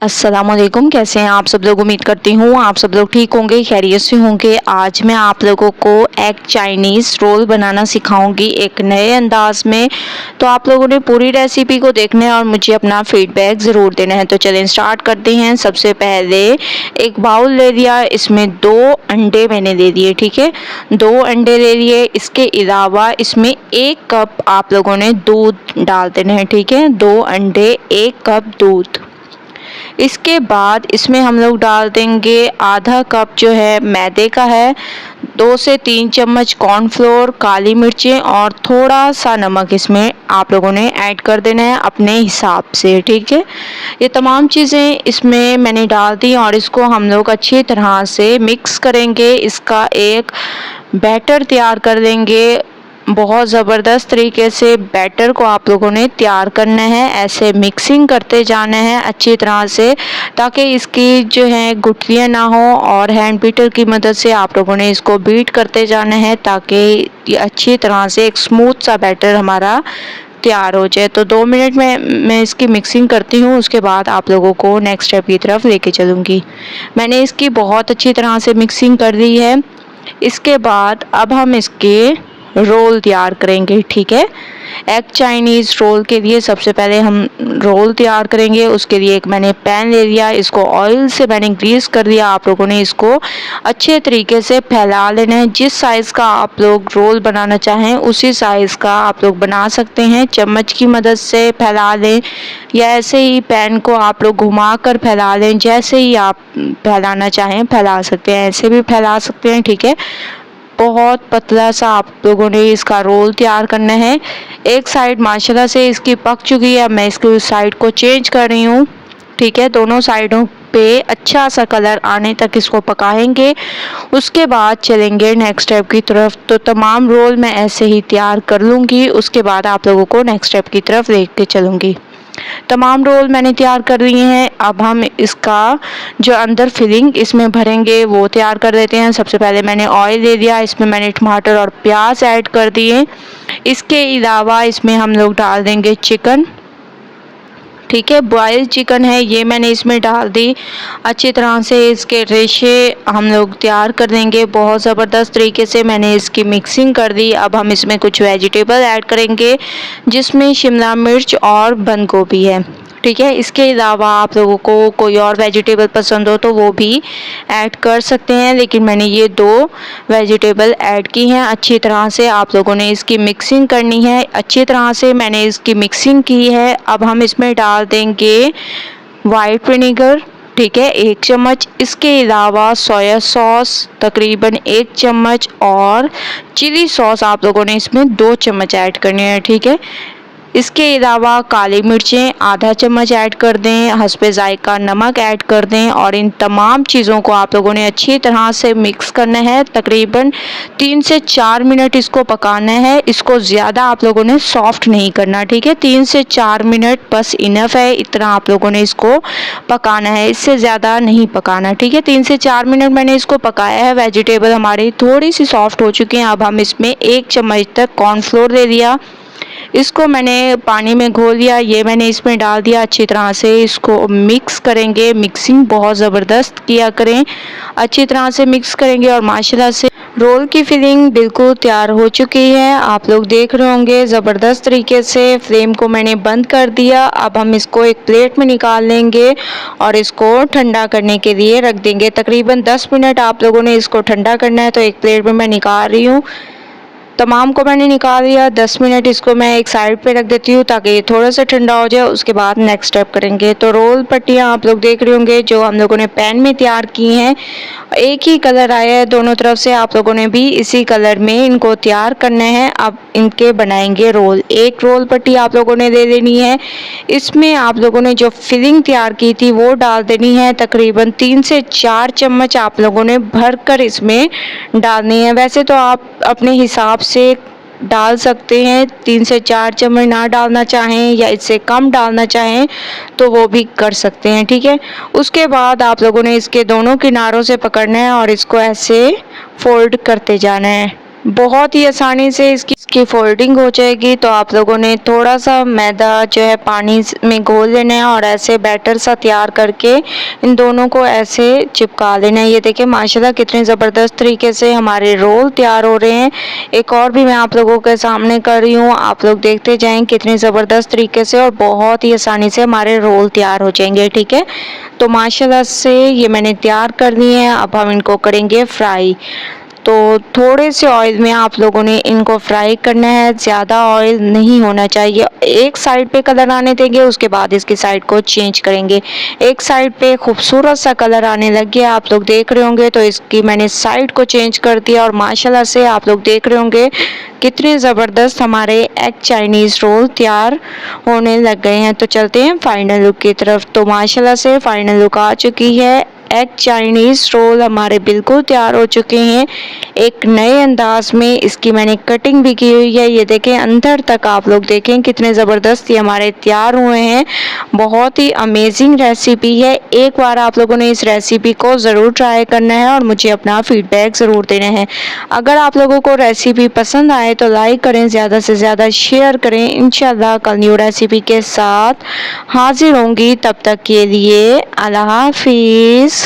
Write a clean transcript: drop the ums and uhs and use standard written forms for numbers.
अस्सलामुअलैकुम। कैसे हैं आप सब लोग? उम्मीद करती हूँ आप सब लोग ठीक होंगे, खैरियत से होंगे। आज मैं आप लोगों को एग चाइनीज़ रोल बनाना सिखाऊंगी एक नए अंदाज में। तो आप लोगों ने पूरी रेसिपी को देखना है और मुझे अपना फीडबैक ज़रूर देना है। तो चलें स्टार्ट करते हैं। सबसे पहले एक बाउल ले लिया, इसमें 2 अंडे मैंने ले लिए। ठीक है, 2 अंडे ले लिए। इसके अलावा इसमें 1 कप आप लोगों ने दूध डाल देना है। ठीक है, 2 अंडे 1 कप दूध। इसके बाद इसमें हम लोग डाल देंगे आधा कप जो है मैदे का है, 2 से 3 चम्मच कॉर्नफ्लोर, काली मिर्चें और थोड़ा सा नमक इसमें आप लोगों ने ऐड कर देना है अपने हिसाब से। ठीक है, ये तमाम चीज़ें इसमें मैंने डाल दी और इसको हम लोग अच्छी तरह से मिक्स करेंगे। इसका एक बैटर तैयार कर लेंगे। बहुत ज़बरदस्त तरीके से बैटर को आप लोगों ने तैयार करना है। ऐसे मिक्सिंग करते जाना है अच्छी तरह से, ताकि इसकी जो है गुठलियाँ ना हो, और हैंड बीटर की मदद से आप लोगों ने इसको बीट करते जाना है ताकि ये अच्छी तरह से एक स्मूथ सा बैटर हमारा तैयार हो जाए। तो 2 मिनट में मैं इसकी मिक्सिंग करती हूँ, उसके बाद आप लोगों को नेक्स्ट स्टेप की तरफ लेके चलूँगी। मैंने इसकी बहुत अच्छी तरह से मिक्सिंग कर दी है। इसके बाद अब हम इसके रोल तैयार करेंगे। ठीक है, एग चाइनीज़ रोल के लिए सबसे पहले हम रोल तैयार करेंगे। उसके लिए एक मैंने पैन ले लिया, इसको ऑयल से मैंने ग्रीस कर दिया। आप लोगों ने इसको अच्छे तरीके से फैला लेना है। जिस साइज़ का आप लोग रोल बनाना चाहें उसी साइज़ का आप लोग बना सकते हैं। चम्मच की मदद से फैला लें या ऐसे ही पैन को आप लोग घुमा कर फैला लें। जैसे ही आप फैलाना चाहें फैला सकते हैं, ऐसे भी फैला सकते हैं। ठीक है, बहुत पतला सा आप लोगों ने इसका रोल तैयार करना है। एक साइड माशाल्लाह से इसकी पक चुकी है, अब मैं इसकी उस साइड को चेंज कर रही हूँ। ठीक है, दोनों साइडों पे अच्छा सा कलर आने तक इसको पकाएंगे। उसके बाद चलेंगे नेक्स्ट स्टेप की तरफ। तो तमाम रोल मैं ऐसे ही तैयार कर लूँगी, उसके बाद आप लोगों को नेक्स्ट स्टेप की तरफ लेके चलूँगी। तमाम रोल मैंने तैयार कर लिए हैं। अब हम इसका जो अंदर फिलिंग इसमें भरेंगे वो तैयार कर देते हैं। सबसे पहले मैंने ऑयल ले लिया, इसमें मैंने टमाटर और प्याज ऐड कर दिए। इसके अलावा इसमें हम लोग डाल देंगे चिकन। ठीक है, बॉयल्ड चिकन है ये मैंने इसमें डाल दी। अच्छी तरह से इसके रेशे हम लोग तैयार कर देंगे। बहुत ज़बरदस्त तरीके से मैंने इसकी मिक्सिंग कर दी। अब हम इसमें कुछ वेजिटेबल ऐड करेंगे, जिसमें शिमला मिर्च और बंद गोभी है। ठीक है, इसके अलावा आप लोगों को कोई और वेजिटेबल पसंद हो तो वो भी ऐड कर सकते हैं, लेकिन मैंने ये 2 वेजिटेबल ऐड की हैं। अच्छी तरह से आप लोगों ने इसकी मिक्सिंग करनी है। अच्छी तरह से मैंने इसकी मिक्सिंग की है। अब हम इसमें डाल देंगे वाइट विनेगर। ठीक है, 1 चम्मच। इसके अलावा सोया सॉस तकरीबन 1 चम्मच और चिली सॉस आप लोगों ने इसमें 2 चम्मच ऐड करनी है। ठीक है, इसके अलावा काली मिर्चें आधा चम्मच ऐड कर दें, हस्बे जायका नमक ऐड कर दें और इन तमाम चीज़ों को आप लोगों ने अच्छी तरह से मिक्स करना है। तकरीबन 3 से 4 मिनट इसको पकाना है। इसको ज़्यादा आप लोगों ने सॉफ्ट नहीं करना। ठीक है, 3 से 4 मिनट बस इनफ है, इतना आप लोगों ने इसको पकाना है, इससे ज़्यादा नहीं पकाना। ठीक है, 3 से 4 मिनट मैंने इसको पकाया है। वेजिटेबल हमारी थोड़ी सी सॉफ्ट हो चुकी हैं। अब हम इसमें 1 चम्मच तक कॉर्नफ्लोर ले लिया, इसको मैंने पानी में घोल लिया, ये मैंने इसमें डाल दिया। अच्छी तरह से इसको मिक्स करेंगे। मिक्सिंग बहुत ज़बरदस्त किया करें, अच्छी तरह से मिक्स करेंगे और माशाल्लाह से रोल की फिलिंग बिल्कुल तैयार हो चुकी है। आप लोग देख रहे होंगे ज़बरदस्त तरीके से। फ्लेम को मैंने बंद कर दिया। अब हम इसको एक प्लेट में निकाल लेंगे और इसको ठंडा करने के लिए रख देंगे। तकरीबन 10 मिनट आप लोगों ने इसको ठंडा करना है। तो एक प्लेट में मैं निकाल रही हूँ, तमाम को मैंने निकाल दिया। 10 मिनट इसको मैं एक साइड पे रख देती हूँ ताकि ये थोड़ा सा ठंडा हो जाए, उसके बाद नेक्स्ट स्टेप करेंगे। तो रोल पट्टियाँ आप लोग देख रहे होंगे जो हम लोगों ने पैन में तैयार की हैं, एक ही कलर आया है दोनों तरफ से। आप लोगों ने भी इसी कलर में इनको तैयार करना है। अब इनके बनाएंगे रोल। एक रोल पट्टी आप लोगों ने ले लेनी है, इसमें आप लोगों ने जो फिलिंग तैयार की थी वो डाल देनी है। तकरीबन 3 से 4 चम्मच आप लोगों ने भर कर इसमें डालनी है। वैसे तो आप अपने हिसाब से डाल सकते हैं, 3 से 4 चम्मच ना डालना चाहें या इससे कम डालना चाहें तो वो भी कर सकते हैं। ठीक है, उसके बाद आप लोगों ने इसके दोनों किनारों से पकड़ना है और इसको ऐसे फोल्ड करते जाना है। बहुत ही आसानी से इसकी की फोल्डिंग हो जाएगी। तो आप लोगों ने थोड़ा सा मैदा जो है पानी में घोल लेना है और ऐसे बैटर सा तैयार करके इन दोनों को ऐसे चिपका लेना है। ये देखिए माशाल्लाह कितने ज़बरदस्त तरीके से हमारे रोल तैयार हो रहे हैं। एक और भी मैं आप लोगों के सामने कर रही हूँ, आप लोग देखते जाएं कितने ज़बरदस्त तरीके से और बहुत ही आसानी से हमारे रोल तैयार हो जाएंगे। ठीक है, तो माशाल्लाह से ये मैंने तैयार कर लिए हैं। अब हम इनको करेंगे फ्राई। तो थोड़े से ऑयल में आप लोगों ने इनको फ्राई करना है, ज़्यादा ऑयल नहीं होना चाहिए। एक साइड पे कलर आने देंगे, उसके बाद इसकी साइड को चेंज करेंगे। एक साइड पे खूबसूरत सा कलर आने लग गया, आप लोग देख रहे होंगे, तो इसकी मैंने साइड को चेंज कर दिया और माशाल्लाह से आप लोग देख रहे होंगे कितने ज़बरदस्त हमारे एग चाइनीज़ रोल तैयार होने लग गए हैं। तो चलते हैं फाइनल लुक की तरफ। तो माशाल्लाह से फाइनल लुक आ चुकी है। एग चाइनीज़ रोल हमारे बिल्कुल तैयार हो चुके हैं एक नए अंदाज में। इसकी मैंने कटिंग भी की हुई है, ये देखें अंदर तक आप लोग देखें कितने ज़बरदस्त ये हमारे तैयार हुए हैं। बहुत ही अमेजिंग रेसिपी है, एक बार आप लोगों ने इस रेसिपी को ज़रूर ट्राई करना है और मुझे अपना फीडबैक ज़रूर देना है। अगर आप लोगों को रेसिपी पसंद आए तो लाइक करें, ज़्यादा से ज़्यादा शेयर करें। इंशाल्लाह कल न्यू रेसिपी के साथ हाजिर होंगी, तब तक के लिए अल्लाह हाफिज़।